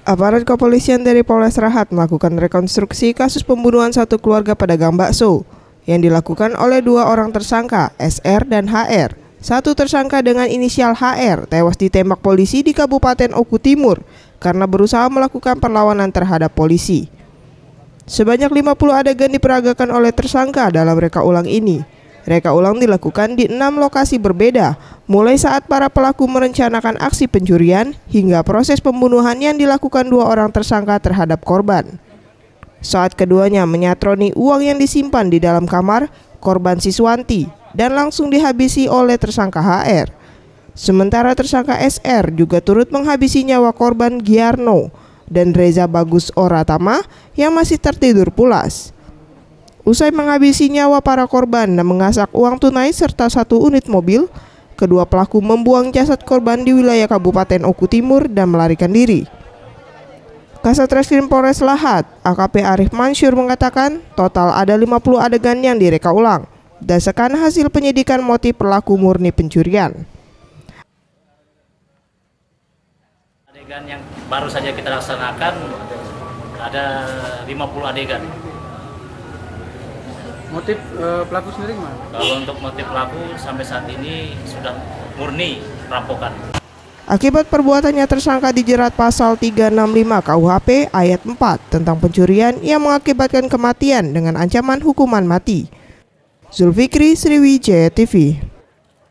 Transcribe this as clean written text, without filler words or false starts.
Aparat kepolisian dari Polres Rahat melakukan rekonstruksi kasus pembunuhan satu keluarga pedagang bakso yang dilakukan oleh dua orang tersangka, SR dan HR. Satu tersangka dengan inisial HR tewas ditembak polisi di Kabupaten Oku Timur karena berusaha melakukan perlawanan terhadap polisi. Sebanyak 50 adegan diperagakan oleh tersangka dalam reka ulang ini. Reka ulang dilakukan di 6 lokasi berbeda, mulai saat para pelaku merencanakan aksi pencurian hingga proses pembunuhan yang dilakukan dua orang tersangka terhadap korban. Saat keduanya menyatroni uang yang disimpan di dalam kamar korban Siswanti dan langsung dihabisi oleh tersangka HR. Sementara tersangka SR juga turut menghabisi nyawa korban Giarno dan Reza Bagus Oratama yang masih tertidur pulas. Usai menghabisi nyawa para korban dan mengasak uang tunai serta satu unit mobil, kedua pelaku membuang jasad korban di wilayah Kabupaten Oku Timur dan melarikan diri. Kasat Reskrim Polres Lahat, AKP Arif Mansyur mengatakan total ada 50 adegan yang direka ulang, berdasarkan hasil penyidikan motif pelaku murni pencurian. Adegan yang baru saja kita laksanakan ada 50 adegan. Motif pelaku sendiri gimana? Kalau untuk motif pelaku sampai saat ini sudah murni rampokan. Akibat perbuatannya tersangka dijerat pasal 365 KUHP ayat 4 tentang pencurian yang mengakibatkan kematian dengan ancaman hukuman mati. Zulfikri, Sriwijaya TV.